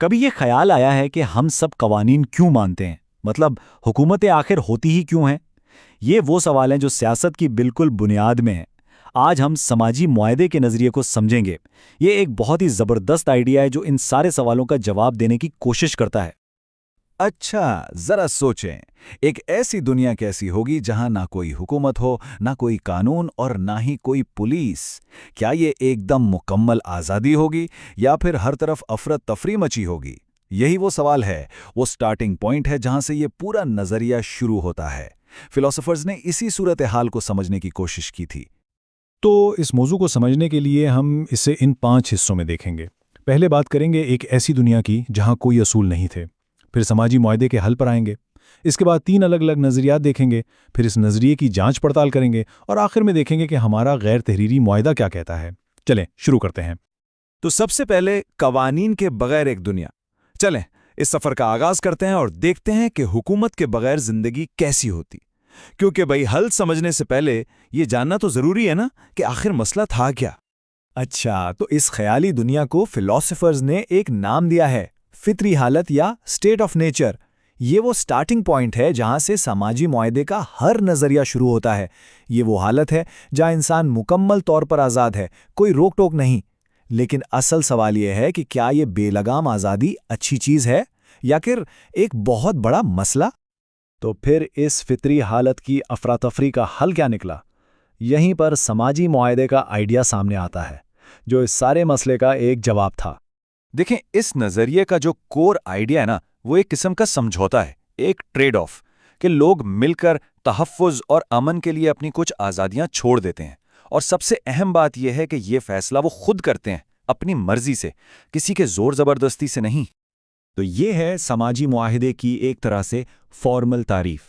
کبھی یہ خیال آیا ہے کہ ہم سب قوانین کیوں مانتے ہیں؟ مطلب حکومتیں آخر ہوتی ہی کیوں ہیں؟ یہ وہ سوال ہیں جو سیاست کی بالکل بنیاد میں ہیں۔ آج ہم سماجی معاہدے کے نظریے کو سمجھیں گے۔ یہ ایک بہت ہی زبردست آئیڈیا ہے جو ان سارے سوالوں کا جواب دینے کی کوشش کرتا ہے۔ اچھا، ذرا سوچیں، ایک ایسی دنیا کیسی ہوگی جہاں نہ کوئی حکومت ہو، نہ کوئی قانون اور نہ ہی کوئی پولیس؟ کیا یہ ایک دم مکمل آزادی ہوگی یا پھر ہر طرف افراتفری مچی ہوگی؟ یہی وہ سوال ہے، وہ سٹارٹنگ پوائنٹ ہے جہاں سے یہ پورا نظریہ شروع ہوتا ہے۔ فلاسفرز نے اسی صورتحال کو سمجھنے کی کوشش کی تھی۔ تو اس موضوع کو سمجھنے کے لیے ہم اسے ان 5 حصوں میں دیکھیں گے۔ پہلے بات کریں گے ایک ایسی دنیا کی جہاں کوئی اصول نہیں تھے، پھر سماجی معاہدے کے حل پر آئیں گے، اس کے بعد 3 الگ الگ نظریات دیکھیں گے، پھر اس نظریے کی جانچ پڑتال کریں گے اور آخر میں دیکھیں گے کہ ہمارا غیر تحریری معاہدہ کیا کہتا ہے۔ چلیں شروع کرتے ہیں۔ تو سب سے پہلے قوانین کے بغیر ایک دنیا۔ چلیں اس سفر کا آغاز کرتے ہیں اور دیکھتے ہیں کہ حکومت کے بغیر زندگی کیسی ہوتی، کیونکہ بھائی حل سمجھنے سے پہلے یہ جاننا تو ضروری ہے نا کہ آخر مسئلہ تھا کیا۔ اچھا، تو اس خیالی دنیا کو فلاسفرز نے ایک نام دیا ہے، فطری حالت یا اسٹیٹ آف نیچر۔ یہ وہ سٹارٹنگ پوائنٹ ہے جہاں سے سماجی معاہدے کا ہر نظریہ شروع ہوتا ہے۔ یہ وہ حالت ہے جہاں انسان مکمل طور پر آزاد ہے، کوئی روک ٹوک نہیں۔ لیکن اصل سوال یہ ہے کہ کیا یہ بے لگام آزادی اچھی چیز ہے یا پھر ایک بہت بڑا مسئلہ؟ تو پھر اس فطری حالت کی افراتفری کا حل کیا نکلا؟ یہیں پر سماجی معاہدے کا آئیڈیا سامنے آتا ہے، جو اس سارے مسئلے کا ایک جواب تھا۔ دیکھیں، اس نظریے کا جو کور آئیڈیا ہے نا، وہ ایک قسم کا سمجھوتا ہے، ایک ٹریڈ آف، کہ لوگ مل کر تحفظ اور امن کے لیے اپنی کچھ آزادیاں چھوڑ دیتے ہیں۔ اور سب سے اہم بات یہ ہے کہ یہ فیصلہ وہ خود کرتے ہیں، اپنی مرضی سے، کسی کے زور زبردستی سے نہیں۔ تو یہ ہے سماجی معاہدے کی ایک طرح سے فارمل تعریف۔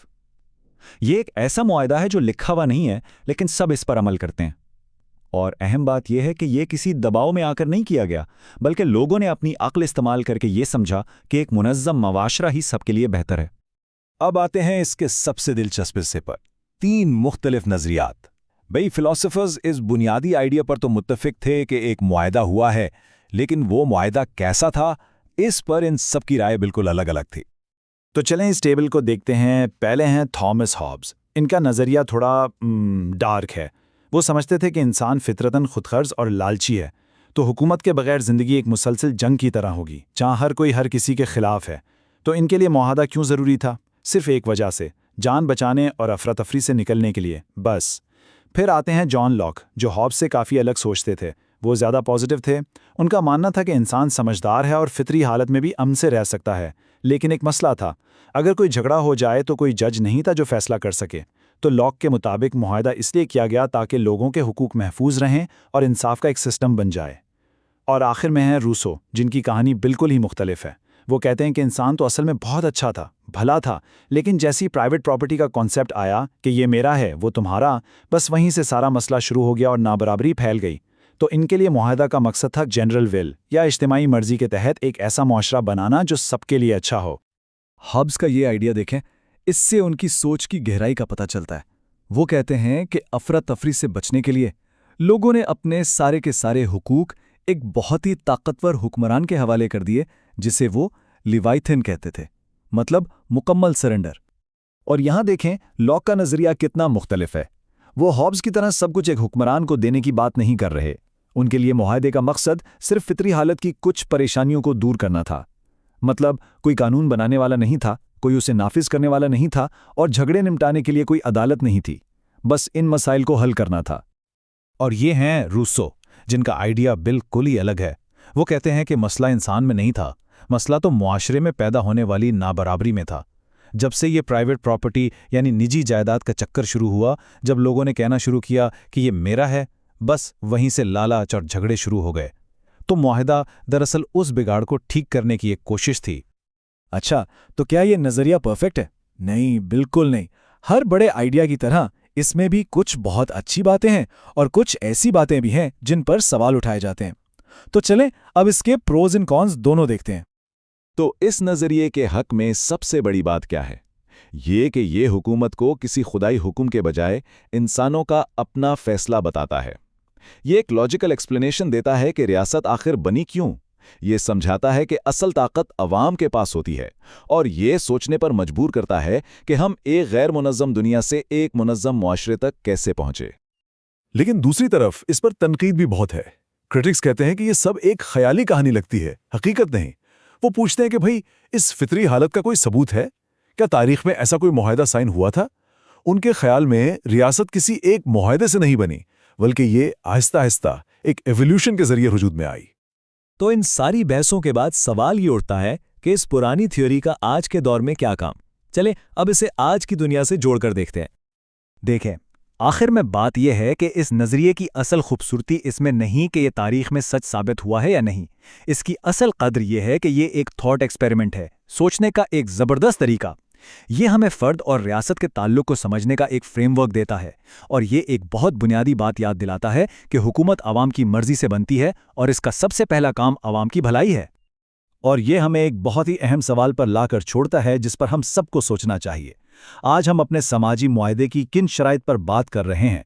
یہ ایک ایسا معاہدہ ہے جو لکھا ہوا نہیں ہے، لیکن سب اس پر عمل کرتے ہیں۔ اور اہم بات یہ ہے کہ یہ کسی دباؤ میں آ کر نہیں کیا گیا، بلکہ لوگوں نے اپنی عقل استعمال کر کے یہ سمجھا کہ ایک منظم معاشرہ ہی سب کے لیے بہتر ہے۔ اب آتے ہیں اس کے سب سے دلچسپ حصے پر، 3 مختلف نظریات۔ بھئی فلاسفرز اس بنیادی آئیڈیا پر تو متفق تھے کہ ایک معاہدہ ہوا ہے، لیکن وہ معاہدہ کیسا تھا، اس پر ان سب کی رائے بالکل الگ الگ تھی۔ تو چلیں اس ٹیبل کو دیکھتے ہیں۔ پہلے ہیں تھامس ہابز۔ ان کا نظریہ تھوڑا ڈارک ہے۔ وہ سمجھتے تھے کہ انسان فطرتاً خود غرض اور لالچی ہے، تو حکومت کے بغیر زندگی ایک مسلسل جنگ کی طرح ہوگی جہاں ہر کوئی ہر کسی کے خلاف ہے۔ تو ان کے لیے معاہدہ کیوں ضروری تھا؟ صرف ایک وجہ سے، جان بچانے اور افراتفری سے نکلنے کے لیے، بس۔ پھر آتے ہیں جان لاک، جو ہابز سے کافی الگ سوچتے تھے۔ وہ زیادہ پازیٹیو تھے۔ ان کا ماننا تھا کہ انسان سمجھدار ہے اور فطری حالت میں بھی امن سے رہ سکتا ہے، لیکن ایک مسئلہ تھا، اگر کوئی جھگڑا ہو جائے تو کوئی جج نہیں تھا جو فیصلہ کر سکے۔ تو لاک کے مطابق معاہدہ اس لیے کیا گیا تاکہ لوگوں کے حقوق محفوظ رہیں اور انصاف کا ایک سسٹم بن جائے۔ اور آخر میں ہیں روسو، جن کی کہانی بالکل ہی مختلف ہے۔ وہ کہتے ہیں کہ انسان تو اصل میں بہت اچھا تھا، بھلا تھا، لیکن جیسی پرائیویٹ پراپرٹی کا کانسیپٹ آیا کہ یہ میرا ہے وہ تمہارا، بس وہیں سے سارا مسئلہ شروع ہو گیا اور نابرابری پھیل گئی۔ تو ان کے لیے معاہدہ کا مقصد تھا جنرل ول یا اجتماعی مرضی کے تحت ایک ایسا معاشرہ بنانا جو سب کے لیے اچھا ہو۔ ہابز کا یہ آئیڈیا دیکھیں، اس سے ان کی سوچ کی گہرائی کا پتہ چلتا ہے۔ وہ کہتے ہیں کہ افراتفری سے بچنے کے لیے لوگوں نے اپنے سارے کے سارے حقوق ایک بہت ہی طاقتور حکمران کے حوالے کر دیے، جسے وہ لیوائتھن کہتے تھے، مطلب مکمل سرنڈر۔ اور یہاں دیکھیں لاک کا نظریہ کتنا مختلف ہے۔ وہ ہابز کی طرح سب کچھ ایک حکمران کو دینے کی بات نہیں کر رہے۔ ان کے لیے معاہدے کا مقصد صرف فطری حالت کی کچھ پریشانیوں کو دور کرنا تھا۔ مطلب کوئی قانون بنانے والا نہیں تھا، کوئی اسے نافذ کرنے والا نہیں تھا، اور جھگڑے نمٹانے کے لیے کوئی عدالت نہیں تھی، بس ان مسائل کو حل کرنا تھا۔ اور یہ ہیں روسو، جن کا آئیڈیا بالکل ہی الگ ہے۔ وہ کہتے ہیں کہ مسئلہ انسان میں نہیں تھا، مسئلہ تو معاشرے میں پیدا ہونے والی نابرابری میں تھا۔ جب سے یہ پرائیویٹ پراپرٹی یعنی نجی جائیداد کا چکر شروع ہوا، جب لوگوں نے کہنا شروع کیا کہ یہ میرا ہے، بس وہیں سے لالچ اور جھگڑے شروع ہو گئے۔ تو معاہدہ دراصل اس بگاڑ کو ٹھیک کرنے کی ایک کوشش تھی۔ اچھا، تو کیا یہ نظریہ پرفیکٹ ہے؟ نہیں، بالکل نہیں۔ ہر بڑے آئیڈیا کی طرح اس میں بھی کچھ بہت اچھی باتیں ہیں اور کچھ ایسی باتیں بھی ہیں جن پر سوال اٹھائے جاتے ہیں۔ تو چلیں اب اس کے پروز اینڈ کونز دونوں دیکھتے ہیں۔ تو اس نظریے کے حق میں سب سے بڑی بات کیا ہے؟ یہ کہ یہ حکومت کو کسی خدائی حکم کے بجائے انسانوں کا اپنا فیصلہ بتاتا ہے۔ یہ ایک لاجیکل ایکسپلینیشن دیتا ہے کہ ریاست آخر بنی کیوں، یہ سمجھاتا ہے کہ اصل طاقت عوام کے پاس ہوتی ہے اور یہ سوچنے پر مجبور کرتا ہے کہ ہم ایک غیر منظم دنیا سے ایک منظم معاشرے تک کیسے پہنچے۔ لیکن دوسری طرف اس پر تنقید بھی بہت ہے۔ کرٹکس کہتے ہیں کہ یہ سب ایک خیالی کہانی لگتی ہے، حقیقت نہیں۔ وہ پوچھتے ہیں کہ بھئی اس فطری حالت کا کوئی ثبوت ہے؟ کیا تاریخ میں ایسا کوئی معاہدہ سائن ہوا تھا؟ ان کے خیال میں ریاست کسی ایک معاہدے سے نہیں بنی، بلکہ یہ آہستہ آہستہ ایک ایولیوشن کے ذریعے وجود میں آئی۔ تو ان ساری بحثوں کے بعد سوال یہ اٹھتا ہے کہ اس پرانی تھیوری کا آج کے دور میں کیا کام؟ چلیں اب اسے آج کی دنیا سے جوڑ کر دیکھتے ہیں۔ دیکھیں، آخر میں بات یہ ہے کہ اس نظریے کی اصل خوبصورتی اس میں نہیں کہ یہ تاریخ میں سچ ثابت ہوا ہے یا نہیں۔ اس کی اصل قدر یہ ہے کہ یہ ایک تھاٹ ایکسپیریمنٹ ہے، سوچنے کا ایک زبردست طریقہ۔ یہ ہمیں فرد اور ریاست کے تعلق کو سمجھنے کا ایک فریم ورک دیتا ہے، اور یہ ایک بہت بنیادی بات یاد دلاتا ہے کہ حکومت عوام کی مرضی سے بنتی ہے اور اس کا سب سے پہلا کام عوام کی بھلائی ہے۔ اور یہ ہمیں ایک بہت ہی اہم سوال پر لا کر چھوڑتا ہے جس پر ہم سب کو سوچنا چاہیے۔ آج ہم اپنے سماجی معاہدے کی کن شرائط پر بات کر رہے ہیں؟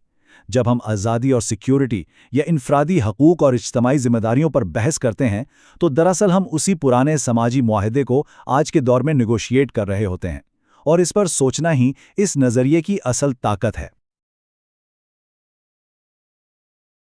جب ہم آزادی اور سیکیورٹی یا انفرادی حقوق اور اجتماعی ذمہ داریوں پر بحث کرتے ہیں تو دراصل ہم اسی پرانے سماجی معاہدے کو آج کے دور میں نیگوشیٹ کر رہے ہوتے ہیں، اور اس پر سوچنا ہی اس نظریے کی اصل طاقت ہے۔